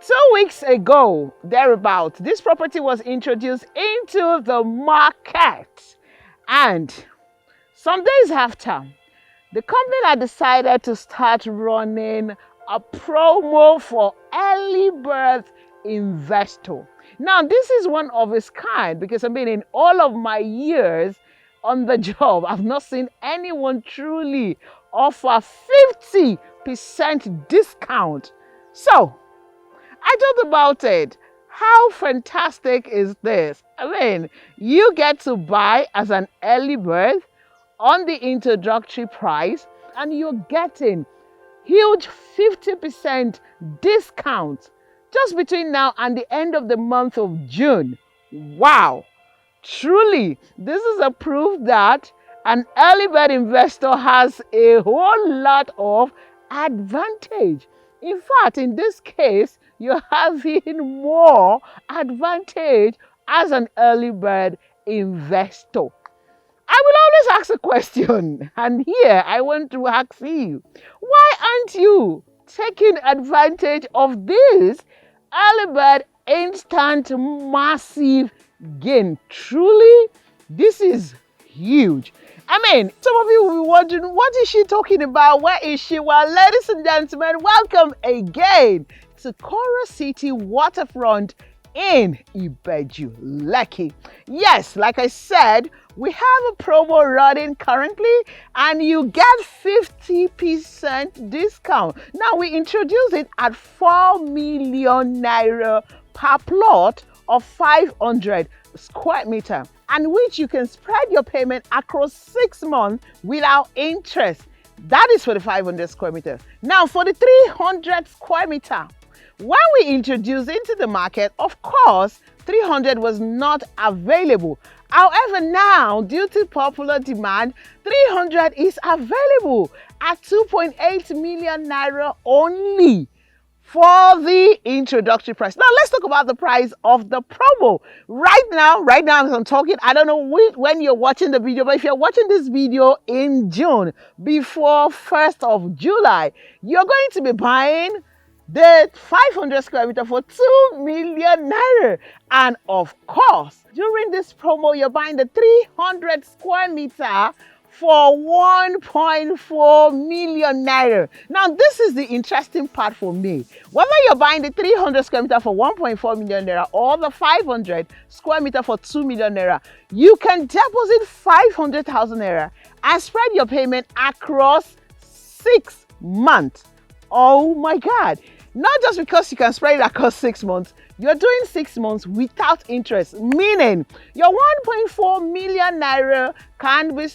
2 weeks ago, thereabout, this property was introduced into the market. And some days after, the company had decided to start running a promo for early birth investor. Now, this is one of its kind because in all of my years on the job, I've not seen anyone truly offer 50% discount. So, I thought about it. How fantastic is this? You get to buy as an early bird on the introductory price, and you're getting huge 50% discount just between now and the end of the month of June. Wow! Truly, this is a proof that an early bird investor has a whole lot of advantage. In fact, in this case, you're having more advantage as an early bird investor. I will always ask a question, and here I want to ask you, why aren't you taking advantage of this early bird instant massive gain? Truly, this is huge. Some of you will be wondering, what is she talking about? Where is she? Well, ladies and gentlemen, welcome again to CITY Waterfront in Ibeju-lekki. Yes, like I said, we have a promo running currently and you get 50% discount. Now, we introduce it at 4 million naira per plot of 500 square meter, and which you can spread your payment across 6 months without interest. That is for the 500 square meter. Now, for the 300 square meter, when we introduced into the market, of course, 300 was not available. However, now, due to popular demand, 300 is available at 2.8 million naira only for the introductory price. Now, let's talk about the price of the promo. Right now as I'm talking, I don't know when you're watching the video, but if you're watching this video in June, before 1st of July, you're going to be buying the 500 square meter for 2 million naira. And of course, during this promo, you're buying the 300 square meter for 1.4 million naira. Now, this is the interesting part for me. Whether you're buying the 300 square meter for 1.4 million naira or the 500 square meter for 2 million naira, you can deposit 500,000 naira and spread your payment across 6 months. Oh my God. Not just because you can spread it across 6 months, you're doing 6 months without interest, meaning your 1.4 million naira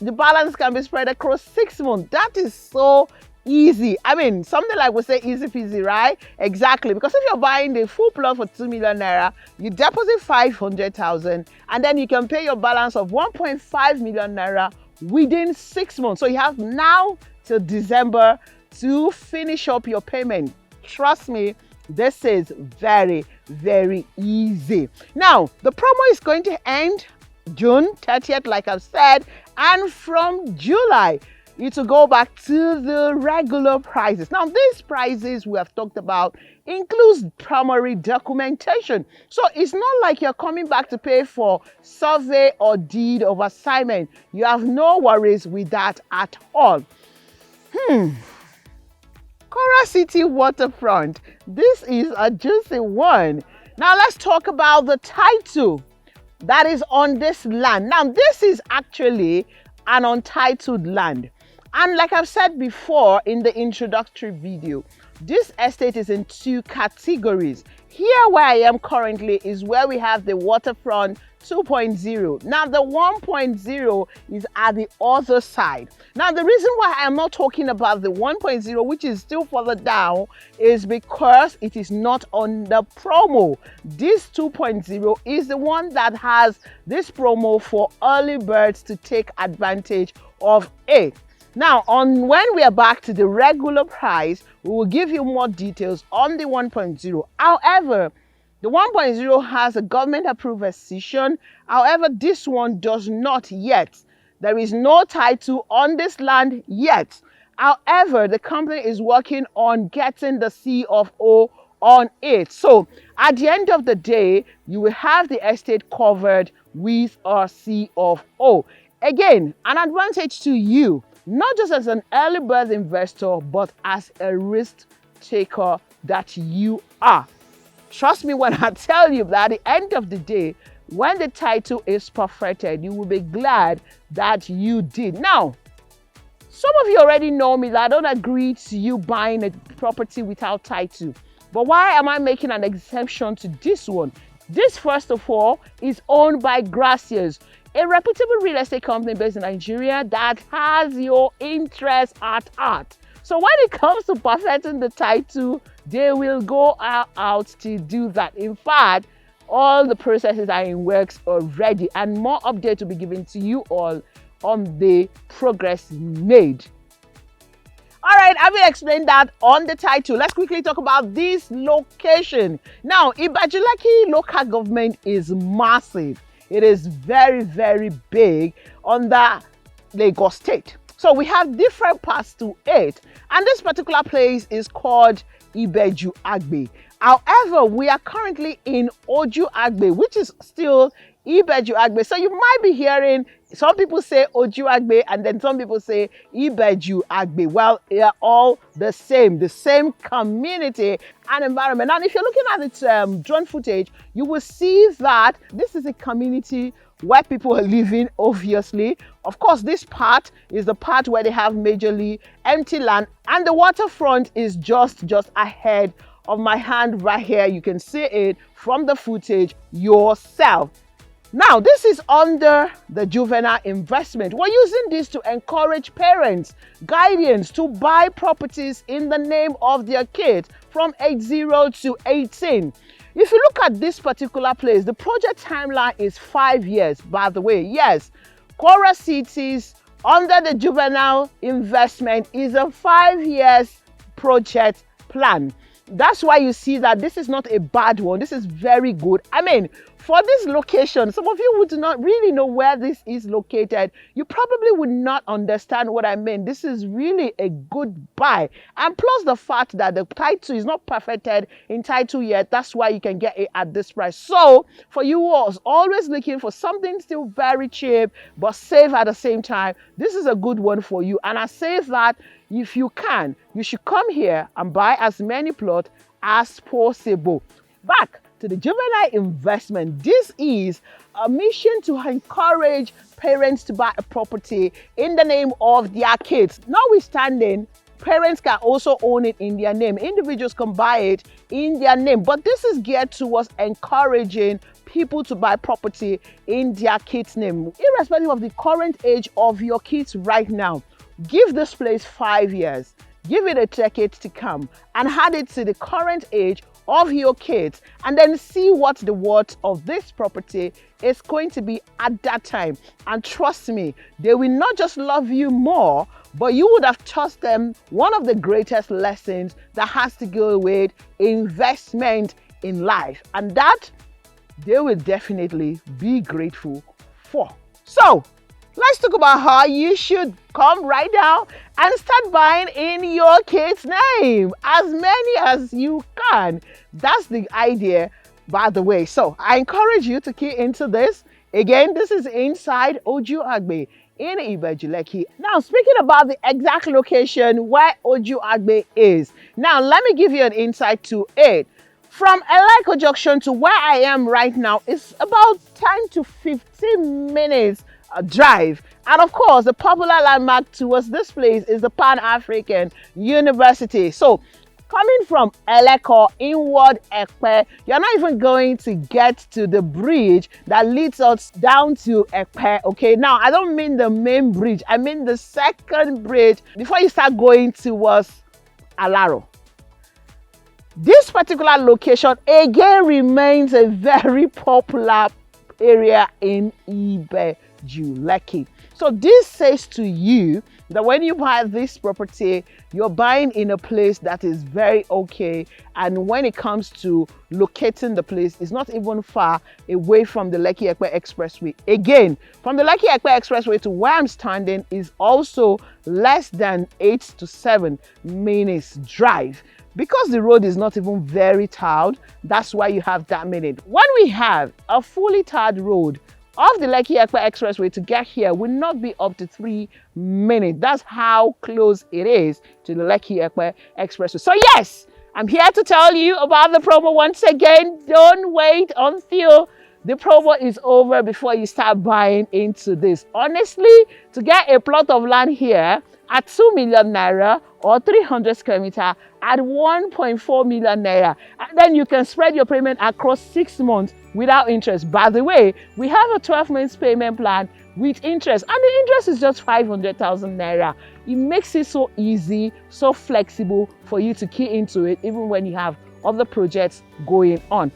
the balance can be spread across 6 months. That is so easy. Something like we say easy peasy, right? Exactly. Because if you're buying the full plot for 2 million naira, you deposit 500,000 and then you can pay your balance of 1.5 million naira within 6 months. So you have now till December to finish up your payment. Trust me, this is very, very easy. Now, the promo is going to end June 30th, like I've said, and from July, it will go back to the regular prices. Now, these prices we have talked about includes primary documentation. So it's not like you're coming back to pay for survey or deed of assignment. You have no worries with that at all. CITY Waterfront. This is a juicy one. Now let's talk about the title that is on this land. Now this is actually an untitled land. And like I've said before in the introductory video, this estate is in 2 categories. Here where I am currently is where we have the waterfront 2.0. Now the 1.0 is at the other side. Now the reason why I'm not talking about the 1.0, which is still further down, is because it is not on the promo. This 2.0 is the one that has this promo for early birds to take advantage of it. Now, when we are back to the regular price, we will give you more details on the 1.0. However, the 1.0 has a government-approved accession. However, this one does not yet. There is no title on this land yet. However, the company is working on getting the C of O on it. So at the end of the day, you will have the estate covered with a C of O. Again, an advantage to you, not just as an early birth investor, but as a risk taker that you are. Trust me when I tell you that at the end of the day, when the title is perfected, you will be glad that you did. Now, some of you already know me that I don't agree to you buying a property without title. But why am I making an exception to this one? This, first of all, is owned by Gracias, a reputable real estate company based in Nigeria that has your interest at heart. So when it comes to perfecting the title, they will go out to do that. In fact, all the processes are in works already, and more updates will be given to you all on the progress made. All right, I will explain that on the title. Let's quickly talk about this location. Now, Ibeju-lekki local government is massive. It is very, very big on the Lagos State. So we have different parts to it. And this particular place is called Ibeju-Agbe. However, we are currently in Agbe, which is still Ibeju-Agbe. So you might be hearing some people say Agbe, and then some people say Ibeju-Agbe. Well, they are all the same community and environment. And if you're looking at its drone footage, you will see that this is a community where people are living, obviously. Of course, this part is the part where they have majorly empty land, and the waterfront is just ahead of my hand right here. You can see it from the footage yourself. Now, this is under the juvenile investment. We're using this to encourage parents, guardians to buy properties in the name of their kids from age 0 to 18. If you look at this particular place, the project timeline is 5 years, by the way. Yes, Kwara Cities under the juvenile investment is a 5 years project plan. That's why you see that this is not a bad one. This is very good. I mean, for this location, some of you would not really know where this is located. You probably would not understand what I mean. This is really a good buy. And plus the fact that the title is not perfected in title yet, that's why you can get it at this price. So for you all always looking for something still very cheap, but safe at the same time, this is a good one for you. And I say that if you can, you should come here and buy as many plots as possible. Back to the juvenile investment. This is a mission to encourage parents to buy a property in the name of their kids. Notwithstanding, parents can also own it in their name. Individuals can buy it in their name. But this is geared towards encouraging people to buy property in their kids' name. Irrespective of the current age of your kids right now, give this place 5 years. Give it a decade to come and add it to the current age of your kids, and then see what the worth of this property is going to be at that time. And trust me, they will not just love you more, but you would have taught them one of the greatest lessons that has to go with investment in life, and that they will definitely be grateful for. So let's talk about how you should come right now and start buying in your kid's name, as many as you can. That's the idea, by the way. So I encourage you to key into this. Again, this is inside Agbe in Ibeju-lekki. Now, speaking about the exact location where Agbe is, now let me give you an insight to it. From Eleko Junction to where I am right now is about 10 to 15 minutes drive. And of course, the popular landmark towards this place is the Pan-African University. So coming from Eleko inward Agbe, you're not even going to get to the bridge that leads us down to Agbe. Okay, now I don't mean the main bridge, I mean the second bridge before you start going towards Alaro. This particular location again remains a very popular area in Ibeju-lekki. So this says to you that when you buy this property, you're buying in a place that is very okay. And when it comes to locating the place, it's not even far away from the Lekki-Agbe Expressway. Again, from the Lekki-Agbe Expressway to where I'm standing is also less than 8 to 7 minutes drive. Because the road is not even very tarred, that's why you have that minute. When we have a fully tarred road of the Lekki-Agbe Expressway to get here will not be up to 3 minutes. That's how close it is to the Lekki-Agbe Expressway. So yes, I'm here to tell you about the promo once again. Don't wait until the promo is over before you start buying into this. Honestly, to get a plot of land here at 2 million naira or 300 square meter at 1.4 million naira, and then you can spread your payment across 6 months without interest. By the way, we have a 12 months payment plan with interest, and the interest is just 500,000 naira. It makes it so easy, so flexible for you to key into it even when you have other projects going on.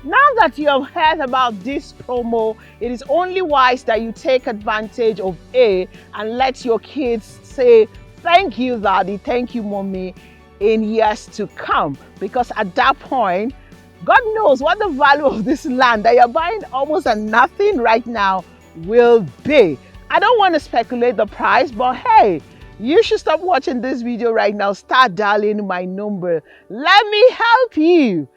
Now that you have heard about this promo, it is only wise that you take advantage of it and let your kids say, thank you, daddy, thank you, mommy, in years to come. Because at that point, God knows what the value of this land that you're buying almost at nothing right now will be. I don't want to speculate the price, but hey, you should stop watching this video right now. Start dialing my number. Let me help you,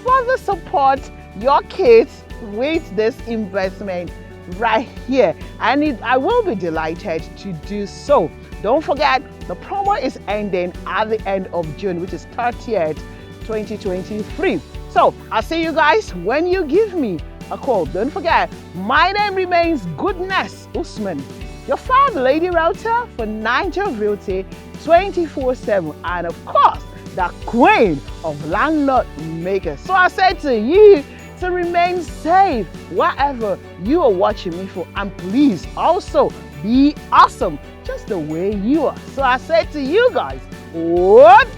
further support your kids with this investment right here. And I will be delighted to do so. Don't forget, the promo is ending at the end of June, which is 30th, 2023. So I'll see you guys when you give me a call. Don't forget, my name remains Goodness Usman, your father lady realtor for Niger Realty 24/7, and of course, the queen of landlord makers. So I said to you to remain safe wherever you are watching me from, and please also be awesome just the way you are. So I said to you guys, what?